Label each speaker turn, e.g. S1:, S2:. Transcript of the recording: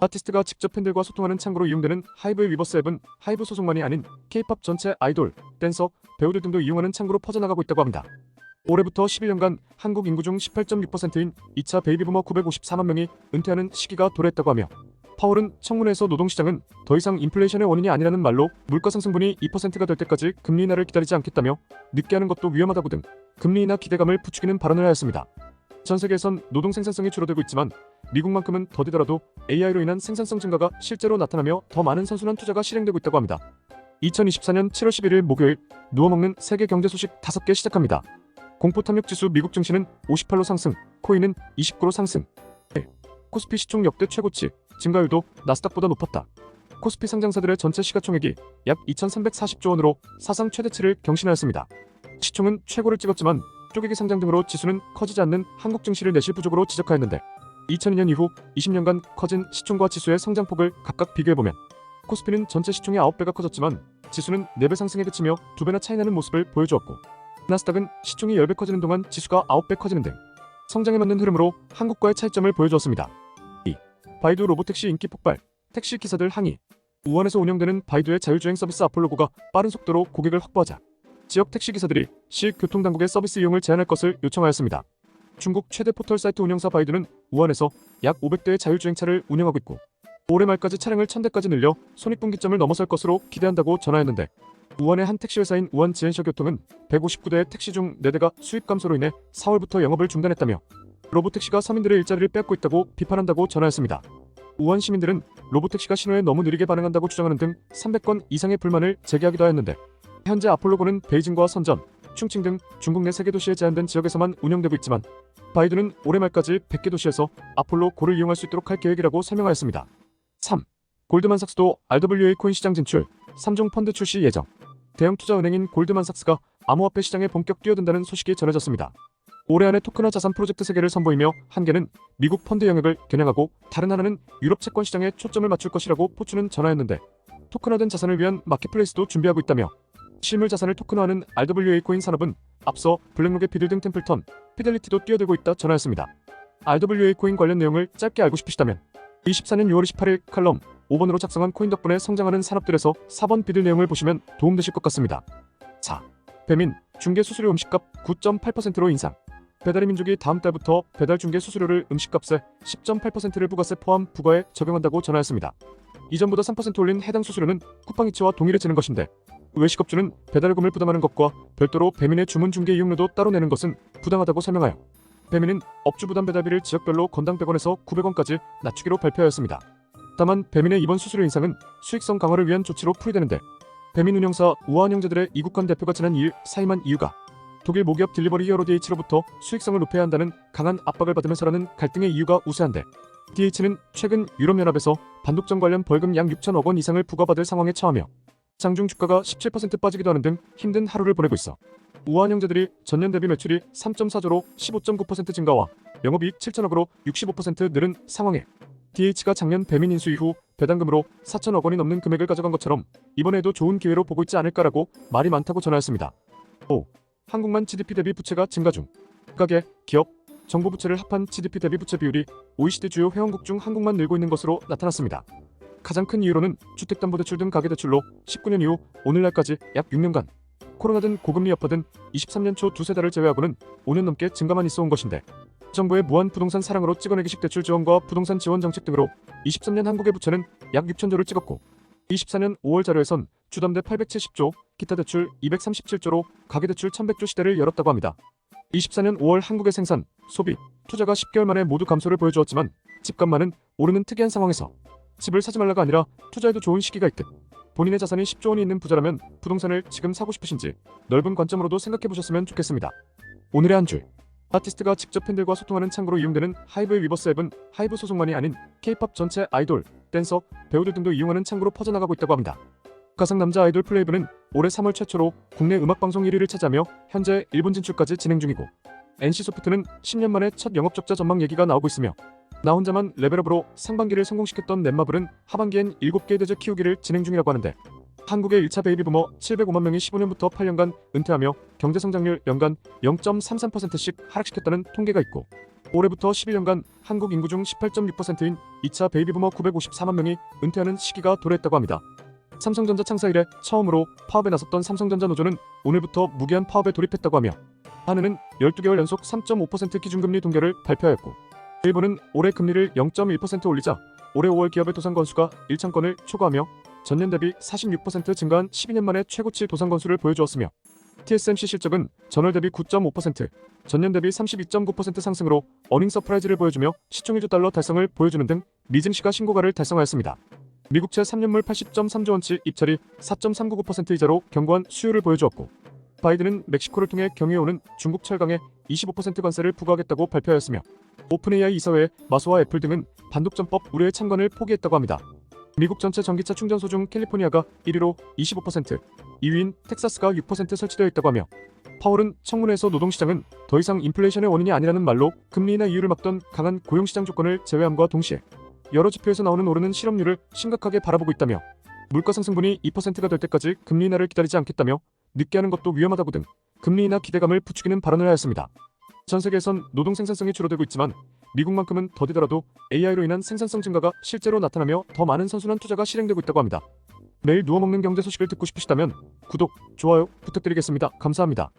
S1: 아티스트가 직접 팬들과 소통하는 창구로 이용되는 하이브의 위버스 앱은 하이브 소속만이 아닌 K-팝 전체 아이돌, 댄서, 배우들 등도 이용하는 창구로 퍼져나가고 있다고 합니다. 올해부터 11년간 한국 인구 중 18.6%인 2차 베이비부머 954만 명이 은퇴하는 시기가 도래했다고 하며 파월은 청문회에서 노동시장은 더 이상 인플레이션의 원인이 아니라는 말로 물가 상승분이 2%가 될 때까지 금리 인하를 기다리지 않겠다며 늦게 하는 것도 위험하다고 등 금리 인하 기대감을 부추기는 발언을 하였습니다. 전 세계에선 노동 생산성이 줄어들고 있지만 미국만큼은 더디더라도 AI로 인한 생산성 증가가 실제로 나타나며 더 많은 선순환 투자가 실행되고 있다고 합니다. 2024년 7월 11일 목요일 누워먹는 세계 경제 소식 5개 시작합니다. 공포탐욕지수 미국 증시는 58로 상승, 코인은 29로 상승. 코스피 시총 역대 최고치, 증가율도 나스닥보다 높았다. 코스피 상장사들의 전체 시가총액이 약 2,340조 원으로 사상 최대치를 경신하였습니다. 시총은 최고를 찍었지만 쪼개기 상장 등으로 지수는 커지지 않는 한국 증시를 내실 부족으로 지적하였는데 2002년 이후 20년간 커진 시총과 지수의 성장폭을 각각 비교해보면 코스피는 전체 시총의 9배가 커졌지만 지수는 4배 상승에 그치며 2배나 차이나는 모습을 보여주었고 나스닥은 시총이 10배 커지는 동안 지수가 9배 커지는 등 성장에 맞는 흐름으로 한국과의 차이점을 보여주었습니다. 2. 바이두 로보택시 인기 폭발, 택시 기사들 항의. 우한에서 운영되는 바이두의 자율주행 서비스 아폴로고가 빠른 속도로 고객을 확보하자 지역 택시 기사들이 시 교통당국의 서비스 이용을 제한할 것을 요청하였습니다. 중국 최대 포털 사이트 운영사 바이두는 우한에서 약 500대의 자율주행차를 운영하고 있고 올해 말까지 차량을 1000대까지 늘려 손익분기점을 넘어설 것으로 기대한다고 전하였는데 우한의 한 택시회사인 우한지엔셔교통은 159대의 택시 중 4대가 수입 감소로 인해 4월부터 영업을 중단했다며 로보택시가 서민들의 일자리를 빼앗고 있다고 비판한다고 전하였습니다. 우한 시민들은 로보택시가 신호에 너무 느리게 반응한다고 주장하는 등 300건 이상의 불만을 제기하기도 하였는데 현재 아폴로고는 베이징과 선전, 충칭 등 중국 내 3개 도시에 제한된 지역에서만 운영되고 있지만 바이두는 올해 말까지 100개 도시에서 아폴로고를 이용할 수 있도록 할 계획이라고 설명하였습니다. 3. 골드만삭스도 RWA 코인 시장 진출, 3종 펀드 출시 예정. 대형 투자은행인 골드만삭스가 암호화폐 시장에 본격 뛰어든다는 소식이 전해졌습니다. 올해 안에 토큰화 자산 프로젝트 3개를 선보이며 한 개는 미국 펀드 영역을 겨냥하고 다른 하나는 유럽 채권 시장에 초점을 맞출 것이라고 포추는 전하였는데 토큰화된 자산을 위한 마켓플레이스도 준비하고 있다며 실물 자산을 토큰화하는 RWA 코인 산업은 앞서 블랙록의 비들 등 템플턴, 피델리티도 뛰어들고 있다 전하였습니다. RWA 코인 관련 내용을 짧게 알고 싶으시다면 24년 6월 28일 칼럼 5번으로 작성한 코인 덕분에 성장하는 산업들에서 4번 비들 내용을 보시면 도움되실 것 같습니다. 4. 배민, 중개 수수료 음식값 9.8%로 인상. 배달의 민족이 다음 달부터 배달 중개 수수료를 음식값에 10.8%를 부가세 포함 부과에 적용한다고 전하였습니다. 이전보다 3% 올린 해당 수수료는 쿠팡이츠와 동일해지는 것인데 외식업주는 배달요금을 부담하는 것과 별도로 배민의 주문 중개 이용료도 따로 내는 것은 부당하다고 설명하여 배민은 업주 부담 배달비를 지역별로 건당 100원에서 900원까지 낮추기로 발표하였습니다. 다만 배민의 이번 수수료 인상은 수익성 강화를 위한 조치로 풀이되는데 배민 운영사 우아한 형제들의 이국관 대표가 지난 2일 사임한 이유가 독일 모기업 딜리버리 히어로 DH로부터 수익성을 높여야 한다는 강한 압박을 받으면서라는 갈등의 이유가 우세한데 DH는 최근 유럽연합에서 반독점 관련 벌금 약 6천억 원 이상을 부과받을 상황에 처하며 장중 주가가 17% 빠지기도 하는 등 힘든 하루를 보내고 있어 우아한 형제들이 전년 대비 매출이 3.4조로 15.9% 증가와 영업이익 7천억으로 65% 늘은 상황에 DH가 작년 배민 인수 이후 배당금으로 4천억 원이 넘는 금액을 가져간 것처럼 이번에도 좋은 기회로 보고 있지 않을까라고 말이 많다고 전하였습니다. 5. 한국만 GDP 대비 부채가 증가 중. 가계, 기업, 정부 부채를 합한 GDP 대비 부채 비율이 OECD 주요 회원국 중 한국만 늘고 있는 것으로 나타났습니다. 가장 큰 이유로는 주택담보대출 등 가계대출로 19년 이후 오늘날까지 약 6년간 코로나든 고금리 여파든 23년 초 두세 달을 제외하고는 5년 넘게 증가만 있어온 것인데 정부의 무한 부동산 사랑으로 찍어내기식 대출 지원과 부동산 지원 정책 등으로 23년 한국의 부채는 약 6천조를 찍었고 24년 5월 자료에선 주담대 870조, 기타 대출 237조로 가계대출 1100조 시대를 열었다고 합니다. 24년 5월 한국의 생산, 소비, 투자가 10개월 만에 모두 감소를 보여주었지만 집값만은 오르는 특이한 상황에서 집을 사지 말라가 아니라 투자해도 좋은 시기가 있듯 본인의 자산이 10조 원이 있는 부자라면 부동산을 지금 사고 싶으신지 넓은 관점으로도 생각해보셨으면 좋겠습니다. 오늘의 한 줄. 아티스트가 직접 팬들과 소통하는 창구로 이용되는 하이브의 위버스 앱은 하이브 소속만이 아닌 K-팝 전체 아이돌, 댄서, 배우들 등도 이용하는 창구로 퍼져나가고 있다고 합니다. 가상 남자 아이돌 플레이브는 올해 3월 최초로 국내 음악방송 1위를 차지하며 현재 일본 진출까지 진행 중이고 NC소프트는 10년 만에 첫 영업적자 전망 얘기가 나오고 있으며 나 혼자만 레벨업으로 상반기를 성공시켰던 넷마블은 하반기엔 7개의 대제 키우기를 진행 중이라고 하는데 한국의 1차 베이비부머 705만 명이 15년부터 8년간 은퇴하며 경제성장률 연간 0.33%씩 하락시켰다는 통계가 있고 올해부터 11년간 한국 인구 중 18.6%인 2차 베이비부머 954만 명이 은퇴하는 시기가 도래했다고 합니다. 삼성전자 창사 이래 처음으로 파업에 나섰던 삼성전자 노조는 오늘부터 무기한 파업에 돌입했다고 하며 한은은 12개월 연속 3.5% 기준금리 동결을 발표하였고 일본은 올해 금리를 0.1% 올리자 올해 5월 기업의 도산 건수가 1천 건을 초과하며 전년 대비 46% 증가한 12년 만에 최고치 도산 건수를 보여주었으며 TSMC 실적은 전월 대비 9.5%, 전년 대비 32.9% 상승으로 어닝 서프라이즈를 보여주며 시총 1조 달러 달성을 보여주는 등 미증 시가 신고가를 달성하였습니다. 미국채 3년물 80.3조 원치 입찰이 4.399% 이자로 견고한 수요를 보여주었고 바이든은 멕시코를 통해 경유해 오는 중국 철강에 25% 관세를 부과하겠다고 발표하였으며 오픈AI 이사회, 마소와 애플 등은 반독점법 우려의 참관을 포기했다고 합니다. 미국 전체 전기차 충전소 중 캘리포니아가 1위로 25%, 2위인 텍사스가 6% 설치되어 있다고 하며 파월은 청문회에서 노동시장은 더 이상 인플레이션의 원인이 아니라는 말로 금리 인하 이유를 막던 강한 고용시장 조건을 제외함과 동시에 여러 지표에서 나오는 오르는 실업률을 심각하게 바라보고 있다며 물가 상승분이 2%가 될 때까지 금리 인하를 기다리지 않겠다며 늦게 하는 것도 위험하다고 등 금리 인하 기대감을 부추기는 발언을 하였습니다. 전 세계에선 노동 생산성이 줄어들고 있지만 미국만큼은 더디더라도 AI로 인한 생산성 증가가 실제로 나타나며 더 많은 선순환 투자가 실행되고 있다고 합니다. 매일 누워먹는 경제 소식을 듣고 싶으시다면 구독, 좋아요 부탁드리겠습니다. 감사합니다.